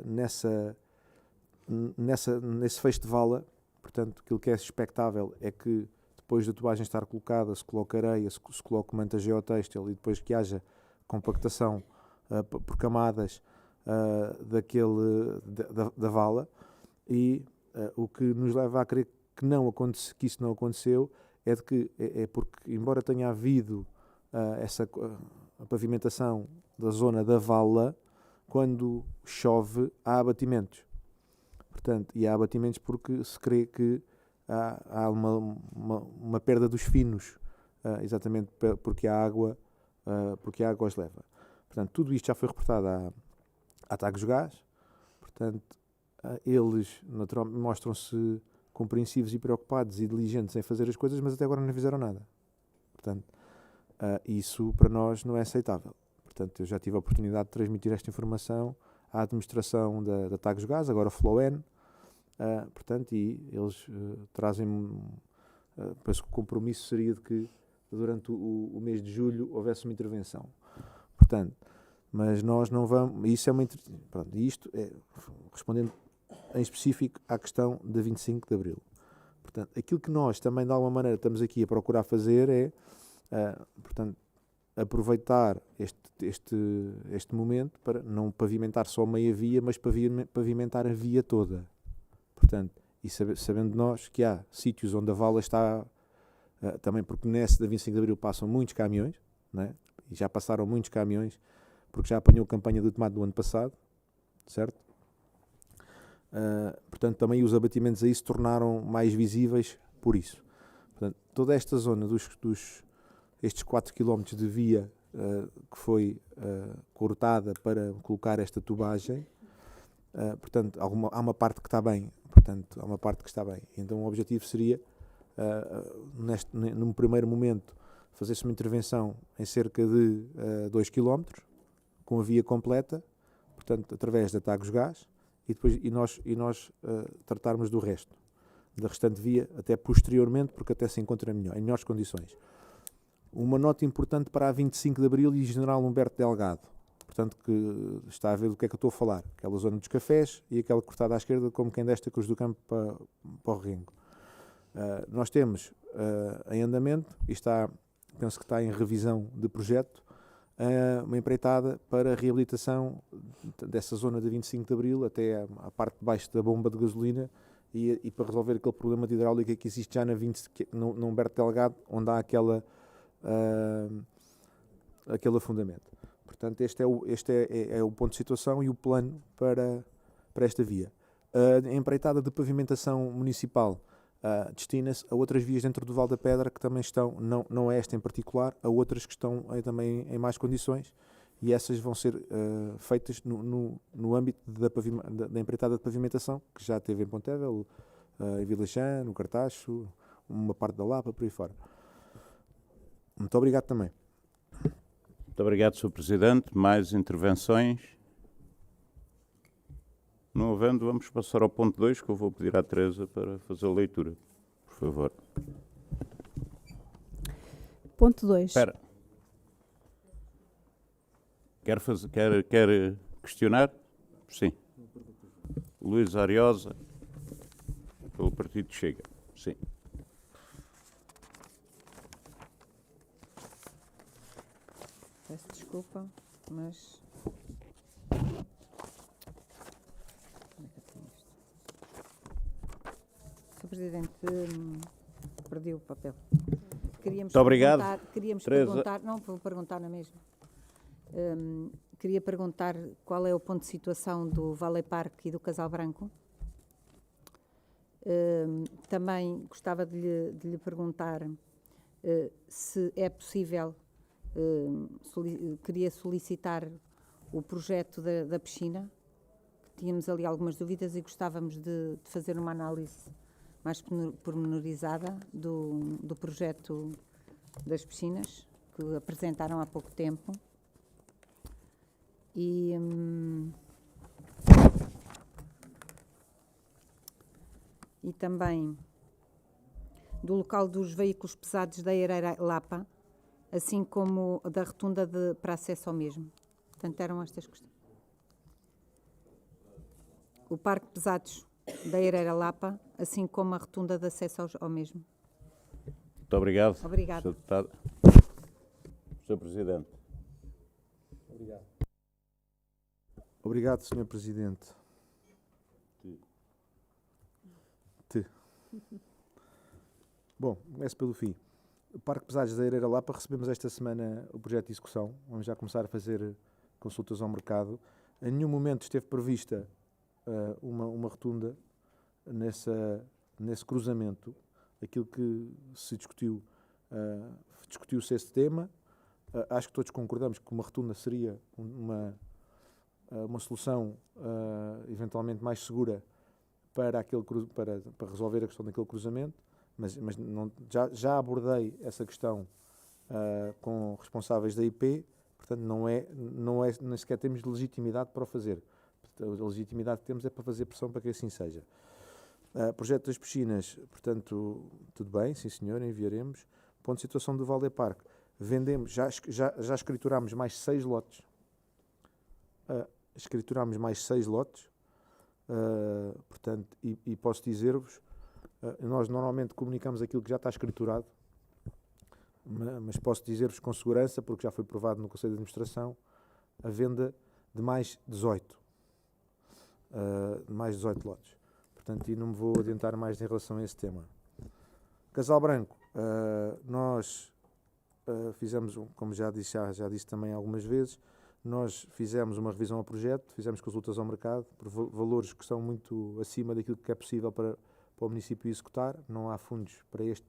nesse fecho de vala. Portanto, aquilo que é expectável é que depois da tubagem estar colocada se coloque areia, se coloque manta geotêxtil e depois que haja compactação por camadas da vala, e o que nos leva a crer que isso não aconteceu é porque, embora tenha havido a pavimentação da zona da vala, quando chove há abatimentos. Portanto, e há abatimentos porque se crê que há uma perda dos finos, exatamente porque a água os leva. Portanto, tudo isto já foi reportado à Tagus Gás. Portanto, eles naturalmente mostram-se compreensivos e preocupados e diligentes em fazer as coisas, mas até agora não fizeram nada. Portanto, isso para nós não é aceitável. Portanto, eu já tive a oportunidade de transmitir esta informação à administração da Tagus Gás, agora Floen, portanto, e eles trazem-me, penso que o compromisso seria de que durante o mês de julho houvesse uma intervenção. Portanto, mas nós não vamos, isso é pronto, isto é, respondendo em específico à questão da 25 de Abril. Portanto, aquilo que nós também, de alguma maneira, estamos aqui a procurar fazer é, portanto, aproveitar este momento para não pavimentar só meia via, mas pavimentar a via toda. Portanto, e sabendo nós que há sítios onde a vala está, também porque nesse da 25 de Abril passam muitos caminhões, não é? E já passaram muitos caminhões, porque já apanhou a campanha do tomate do ano passado, certo? Portanto, também os abatimentos aí se tornaram mais visíveis por isso. Portanto, toda esta zona estes 4 km de via que foi cortada para colocar esta tubagem, portanto, há uma parte que está bem. Portanto, há uma parte que está bem. Então, o objetivo seria, num primeiro momento, fazer-se uma intervenção em cerca de 2 km, com a via completa, portanto, através de Tagus Gás, e nós tratarmos do resto, da restante via, até posteriormente, porque até se encontra em melhores condições. Uma nota importante para a 25 de Abril e General Humberto Delgado, portanto, que está a ver do que é que eu estou a falar, aquela zona dos cafés e aquela cortada à esquerda, como quem desta Cruz do Campo para o Rengo. Nós temos em andamento, e penso que está em revisão de projeto, uma empreitada para a reabilitação dessa zona de 25 de Abril até à parte de baixo da bomba de gasolina e para resolver aquele problema de hidráulica que existe já no Humberto Delgado, onde há aquele afundamento. Portanto, este é o ponto de situação e o plano para esta via. A empreitada de pavimentação municipal destina-se a outras vias dentro do Val da Pedra que também estão, não é esta em particular, a outras que estão também em mais condições, e essas vão ser feitas no âmbito da empreitada de pavimentação, que já teve em Pontevel, em Vila Chã, no Cartacho, uma parte da Lapa, por aí fora. Muito obrigado também. Muito obrigado, Sr. Presidente. Mais intervenções? Não havendo, vamos passar ao ponto 2, que eu vou pedir à Teresa para fazer a leitura. Por favor. Ponto 2. Espera. Quer questionar? Sim. Luís Ariosa, pelo Partido Chega. Sim. Peço desculpa, mas... Sr. Presidente, perdi o papel. Queríamos Muito obrigado. perguntar, não, vou perguntar na mesma. Queria perguntar qual é o ponto de situação do Valley Park e do Casal Branco. Também gostava de lhe perguntar se é possível, queria solicitar o projeto da piscina, que tínhamos ali algumas dúvidas e gostávamos de fazer uma análise mais pormenorizada do projeto das piscinas, que apresentaram há pouco tempo. E também do local dos veículos pesados da Eireira Lapa, assim como da rotunda para acesso ao mesmo. Portanto, eram estas questões. O parque pesados da Eireira Lapa, assim como a rotunda de acesso ao mesmo. Muito obrigado. Obrigada. Sr. Deputado. Sr. Presidente. Obrigado, Sr. Presidente. Bom, começo pelo fim. O Parque Pesados da Eireira Lapa, recebemos esta semana o projeto de execução. Vamos já começar a fazer consultas ao mercado. Em nenhum momento esteve prevista uma rotunda nesse cruzamento. Aquilo que se discutiu, discutiu-se esse tema. Acho que todos concordamos que uma rotunda seria uma solução eventualmente mais segura para resolver a questão daquele cruzamento, mas já abordei essa questão com responsáveis da IP, portanto nem sequer temos legitimidade para o fazer. A legitimidade que temos é para fazer pressão para que assim seja. Projeto das piscinas, portanto, tudo bem, sim senhor, enviaremos. Ponto de situação do Valley Park. Vendemos, já escriturámos mais 6 lotes. Portanto, e posso dizer-vos, nós normalmente comunicamos aquilo que já está escriturado, mas posso dizer-vos com segurança, porque já foi provado no Conselho de Administração, a venda de mais 18 lotes. Portanto, e não me vou adiantar mais em relação a esse tema. Casal Branco, nós fizemos, como já disse também algumas vezes, nós fizemos uma revisão ao projeto, fizemos consultas ao mercado, por valores que são muito acima daquilo que é possível para o município executar, não há fundos para este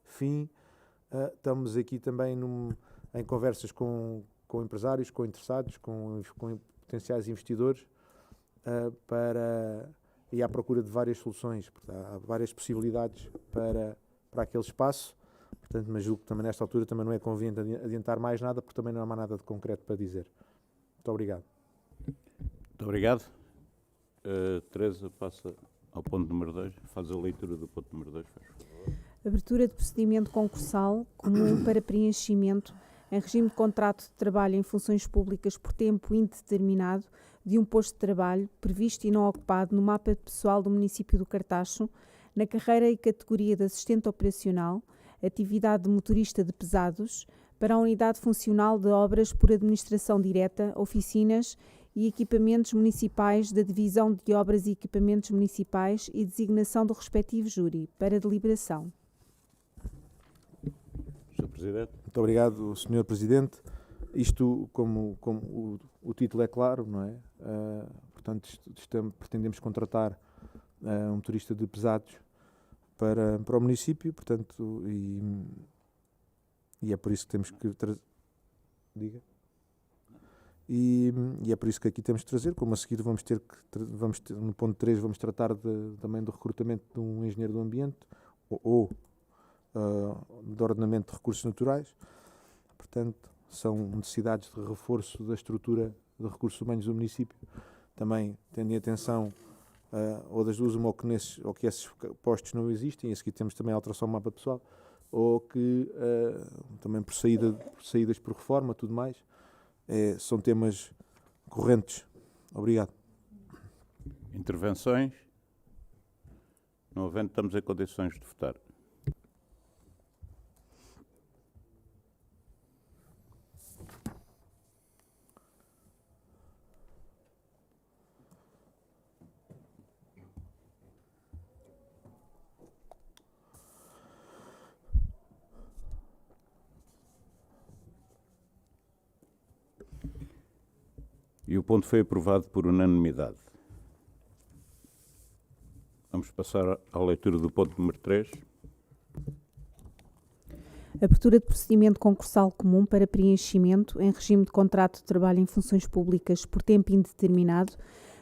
fim. Estamos aqui também em conversas com empresários, com interessados, com potenciais investidores, e à procura de várias soluções. Há várias possibilidades para aquele espaço, portanto, mas julgo que também nesta altura também não é conveniente adiantar mais nada, porque também não há mais nada de concreto para dizer. Muito obrigado. Muito obrigado. Teresa, passa ao ponto número 2. Faz a leitura do ponto número 2, faz favor. Abertura de procedimento concursal comum para preenchimento em regime de contrato de trabalho em funções públicas por tempo indeterminado de um posto de trabalho previsto e não ocupado no mapa pessoal do município do Cartacho, na carreira e categoria de assistente operacional, atividade de motorista de pesados, para a unidade funcional de obras por administração direta, oficinas e equipamentos municipais da Divisão de Obras e Equipamentos Municipais e designação do respectivo júri, para deliberação. Sr. Presidente. Muito obrigado, Sr. Presidente. Isto, como o título é claro, não é? Portanto, pretendemos contratar um motorista de pesados para o município, portanto, e é por isso que temos que trazer. Diga. E é por isso que aqui temos de trazer, como a seguir vamos ter no ponto 3, vamos tratar também do recrutamento de um engenheiro do ambiente ou de ordenamento de recursos naturais. Portanto, são necessidades de reforço da estrutura de recursos humanos do município. Também tendo em atenção, ou das duas, uma, ou que esses postos não existem, e a seguir temos também a alteração do mapa pessoal, ou que também por saídas por reforma, tudo mais. São temas correntes. Obrigado. Intervenções? Não havendo, estamos em condições de votar. E o ponto foi aprovado por unanimidade. Vamos passar à leitura do ponto número 3. Abertura de procedimento concursal comum para preenchimento em regime de contrato de trabalho em funções públicas por tempo indeterminado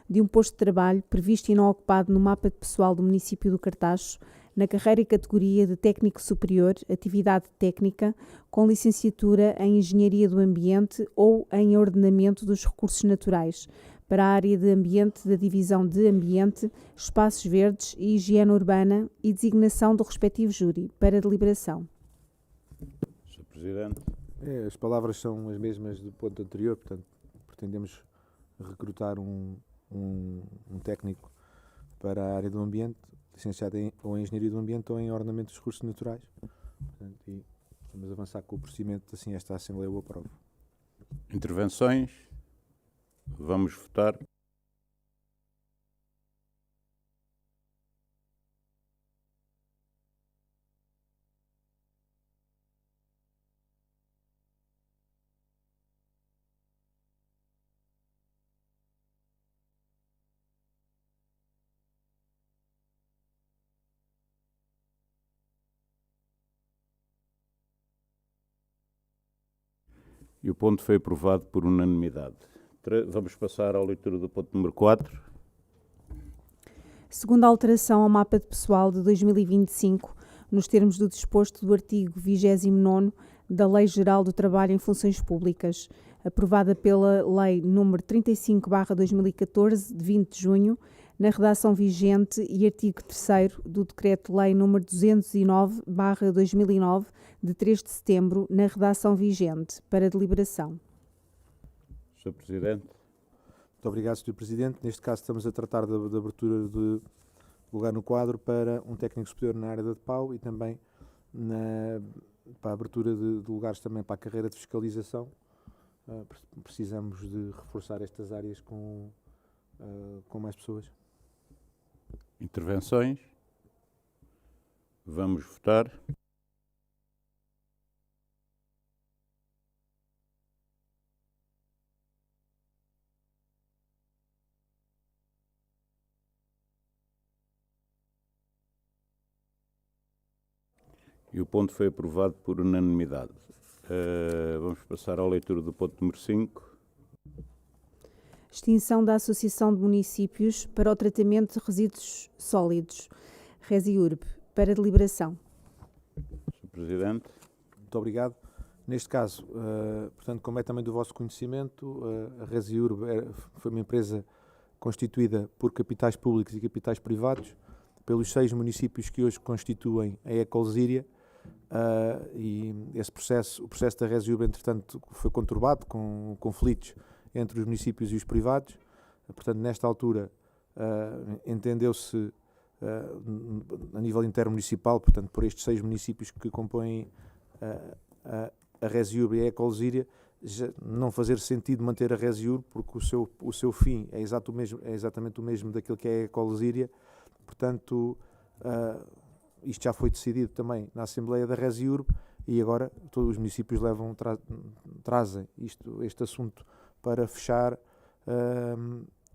de um posto de trabalho previsto e não ocupado no mapa de pessoal do município do Cartacho, na carreira e categoria de técnico superior, atividade técnica, com licenciatura em Engenharia do Ambiente ou em Ordenamento dos Recursos Naturais, para a área de ambiente da Divisão de Ambiente, Espaços Verdes e Higiene Urbana e designação do respectivo júri, para deliberação. Sr. Presidente. As palavras são as mesmas do ponto anterior, portanto, pretendemos recrutar um técnico para a área do ambiente, licenciado ou em Engenharia do Ambiente ou em Ordenamento dos Recursos Naturais. Portanto, e vamos avançar com o procedimento, assim esta Assembleia o aprova. Intervenções? Vamos votar. E o ponto foi aprovado por unanimidade. Vamos passar à leitura do ponto número 4. Segundo a alteração ao mapa de pessoal de 2025, nos termos do disposto do artigo 29º da Lei Geral do Trabalho em Funções Públicas, aprovada pela Lei nº 35/2014, de 20 de junho, na redação vigente, e artigo 3º do Decreto-Lei nº 209/2009, de 3 de setembro, na redação vigente, para deliberação. Sr. Presidente. Muito obrigado, Sr. Presidente. Neste caso estamos a tratar da abertura de lugar no quadro para um técnico superior na área da DPAU e também para a abertura de lugares também para a carreira de fiscalização. Precisamos de reforçar estas áreas com mais pessoas. Intervenções? Vamos votar. E o ponto foi aprovado por unanimidade. Vamos passar à leitura do ponto número 5. Extinção da Associação de Municípios para o Tratamento de Resíduos Sólidos, RESIURB, para deliberação. Sr. Presidente. Muito obrigado. Neste caso, portanto, como é também do vosso conhecimento, a RESIURB foi uma empresa constituída por capitais públicos e capitais privados, pelos 6 municípios que hoje constituem a Ecolsíria, e o processo da RESIURB, entretanto, foi conturbado com conflitos entre os municípios e os privados. Portanto, nesta altura, entendeu-se a nível intermunicipal, portanto, por estes 6 municípios que compõem a RESIURB e a Ecolsíria, não fazer sentido manter a RESIURB, porque o seu fim é exatamente o mesmo daquilo que é a Ecolsíria. Portanto, isto já foi decidido também na Assembleia da RESIURB e agora todos os municípios trazem este assunto para fechar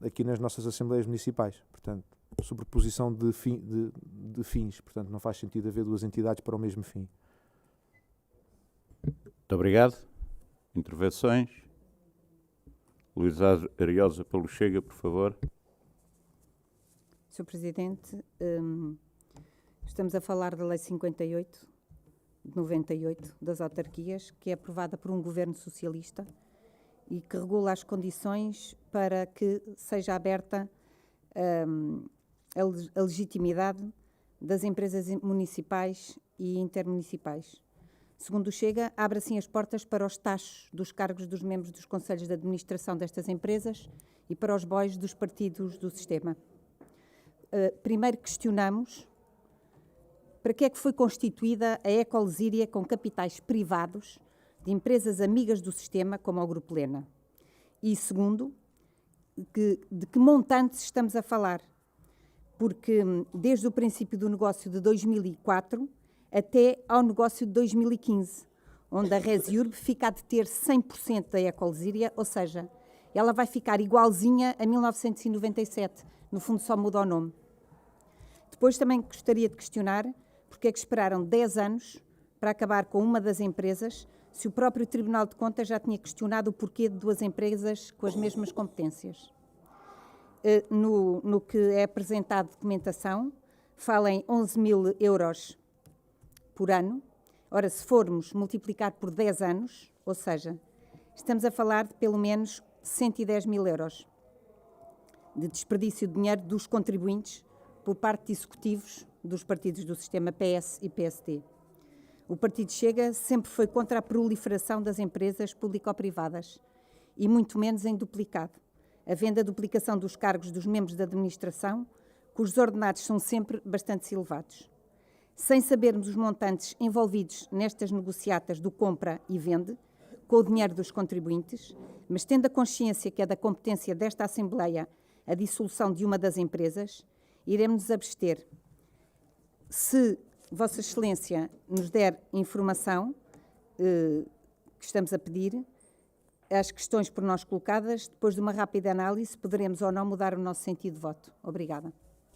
aqui nas nossas Assembleias Municipais. Portanto, sobreposição de fins. Portanto, não faz sentido haver 2 entidades para o mesmo fim. Muito obrigado. Intervenções? Luís Ariosa pelo Chega, por favor. Sr. Presidente, estamos a falar da Lei 58, de 98, das autarquias, que é aprovada por um governo socialista e que regula as condições para que seja aberta a legitimidade das empresas municipais e intermunicipais. Segundo o Chega, abre assim as portas para os tachos dos cargos dos membros dos conselhos de administração destas empresas e para os bois dos partidos do sistema. Primeiro questionamos para que é que foi constituída a Ecolsíria com capitais privados de empresas amigas do sistema, como o Grupo Lena. E segundo, de que montantes estamos a falar? Porque desde o princípio do negócio de 2004 até ao negócio de 2015, onde a RESIURB fica a deter 100% da Ecolsíria, ou seja, ela vai ficar igualzinha a 1997, no fundo só muda o nome. Depois também gostaria de questionar porque é que esperaram 10 anos para acabar com uma das empresas, se o próprio Tribunal de Contas já tinha questionado o porquê de 2 empresas com as mesmas competências. No que é apresentado de documentação, fala em 11 mil euros por ano. Ora, se formos multiplicar por 10 anos, ou seja, estamos a falar de pelo menos 110 mil euros de desperdício de dinheiro dos contribuintes por parte de executivos dos partidos do sistema PS e PSD. O Partido Chega sempre foi contra a proliferação das empresas público-privadas e muito menos em duplicado, havendo a duplicação dos cargos dos membros da administração, cujos ordenados são sempre bastante elevados. Sem sabermos os montantes envolvidos nestas negociatas do compra e vende, com o dinheiro dos contribuintes, mas tendo a consciência que é da competência desta Assembleia a dissolução de uma das empresas, iremos nos abster. Se Vossa Excelência nos der informação que estamos a pedir, as questões por nós colocadas, depois de uma rápida análise, poderemos ou não mudar o nosso sentido de voto. Obrigada.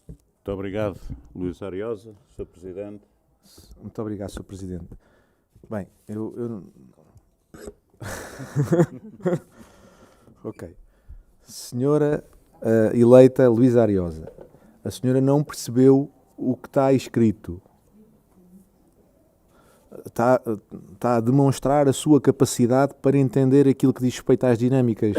Muito obrigado, Luís Ariosa. Sr. Presidente. Muito obrigado, Sr. Presidente. Bem, eu... Ok. Senhora eleita Luísa Ariosa, a senhora não percebeu o que está escrito. Está a demonstrar a sua capacidade para entender aquilo que diz respeito às dinâmicas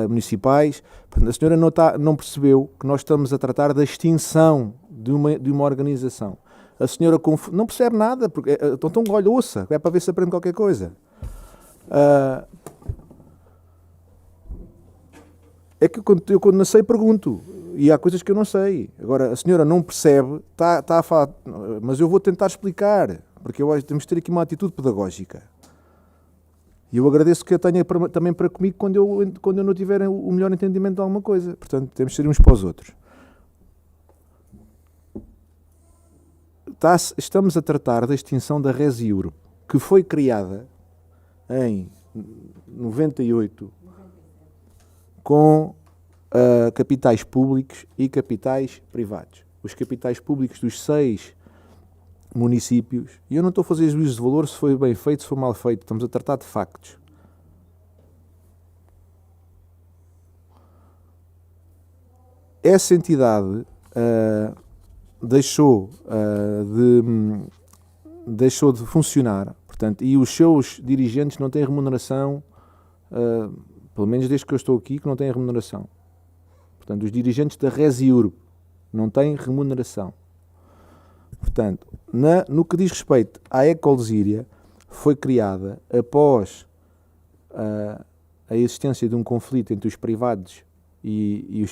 municipais. A senhora não percebeu que nós estamos a tratar da extinção de uma organização. A senhora não percebe nada, porque então olha, ouça, é para ver se aprende qualquer coisa. É que eu quando não sei pergunto, e há coisas que eu não sei. Agora, a senhora não percebe, está a falar, mas eu vou tentar explicar, porque eu acho que temos de ter aqui uma atitude pedagógica. E eu agradeço que a tenha também para comigo quando eu não tiver o melhor entendimento de alguma coisa. Portanto, temos de ser uns para os outros. Estamos a tratar da extinção da Res Euro, que foi criada em 98 com capitais públicos e capitais privados. Os capitais públicos dos 6 municípios, e eu não estou a fazer juízo de valor se foi bem feito, se foi mal feito, estamos a tratar de factos. Essa entidade deixou de funcionar, portanto, e os seus dirigentes não têm remuneração, pelo menos desde que eu estou aqui, que não têm remuneração. Portanto, os dirigentes da Res Euro não têm remuneração. Portanto, no que diz respeito à Ecolesíria, foi criada após a existência de um conflito entre os privados e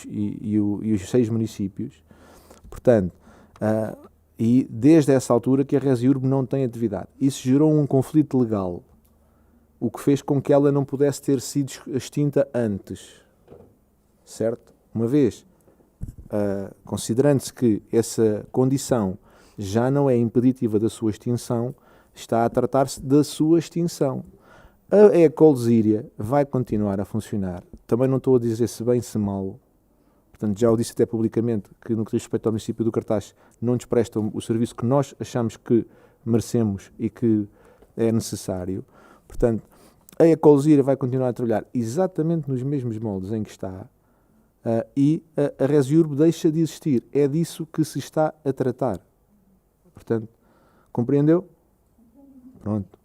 os 6 municípios. Portanto, e desde essa altura que a Res Euro não tem atividade. Isso gerou um conflito legal, o que fez com que ela não pudesse ter sido extinta antes. Certo? Uma vez, considerando-se que essa condição já não é impeditiva da sua extinção, está a tratar-se da sua extinção. A Ecolesíria vai continuar a funcionar. Também não estou a dizer se bem se mal. Portanto, já o disse até publicamente que no que diz respeito ao município do Cartaz não nos prestam o serviço que nós achamos que merecemos e que é necessário. Portanto, a Ecolesíria vai continuar a trabalhar exatamente nos mesmos moldes em que está e a Res Euro deixa de existir. É disso que se está a tratar. Portanto, compreendeu? Pronto.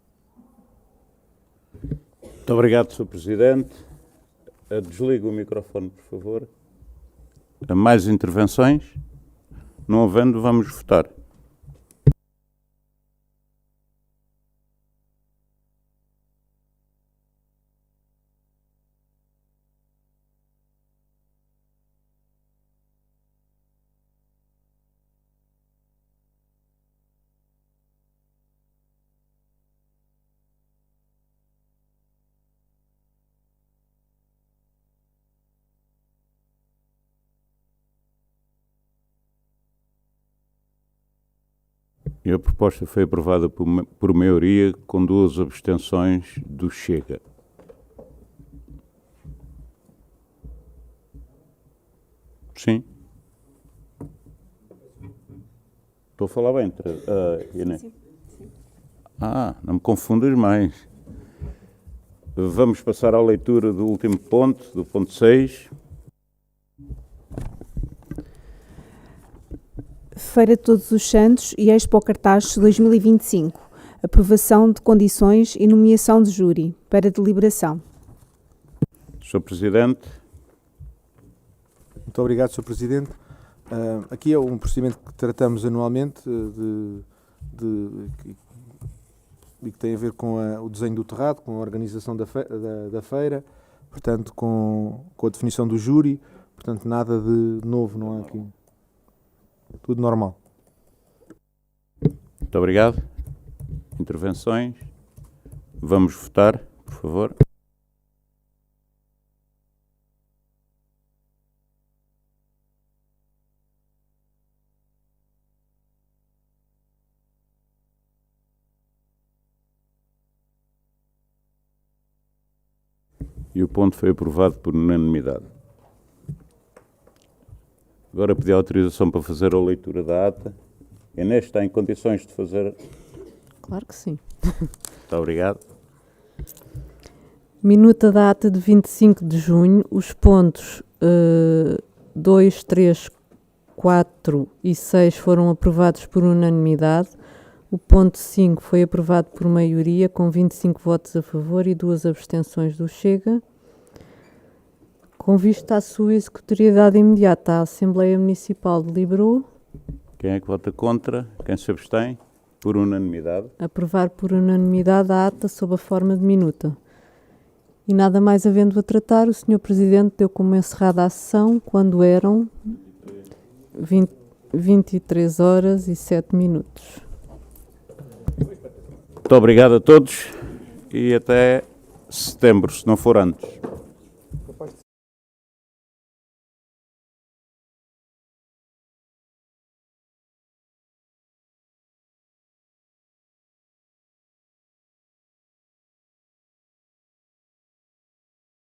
Muito obrigado, Sr. Presidente. Desliga o microfone, por favor. Mais intervenções? Não havendo, vamos votar. E a proposta foi aprovada por maioria, com 2 abstenções do Chega. Sim? Estou a falar bem, Inês? Sim. Não me confundas mais. Vamos passar à leitura do último ponto, do ponto 6. Feira de Todos os Santos e Expo Cartaz 2025. Aprovação de condições e nomeação de júri para deliberação. Sr. Presidente. Muito obrigado, Sr. Presidente. Aqui é um procedimento que tratamos anualmente e que tem a ver com o desenho do terrado, com a organização da feira, portanto, com a definição do júri, portanto, nada de novo, não há aqui. Tudo normal. Muito obrigado. Intervenções? Vamos votar, por favor. E o ponto foi aprovado por unanimidade. Agora pedi autorização para fazer a leitura da ata. Inês, está em condições de fazer? Claro que sim. Muito obrigado. Minuta da ata de 25 de junho. Os pontos 2, 3, 4 e 6 foram aprovados por unanimidade. O ponto 5 foi aprovado por maioria, com 25 votos a favor e 2 abstenções do Chega. Com vista à sua executoriedade imediata, a Assembleia Municipal deliberou. Quem é que vota contra? Quem se abstém? Por unanimidade. Aprovar por unanimidade a ata sob a forma de minuta. E nada mais havendo a tratar, o Sr. Presidente deu como encerrada a sessão quando eram 23 horas e 7 minutos. Muito obrigado a todos e até setembro, se não for antes.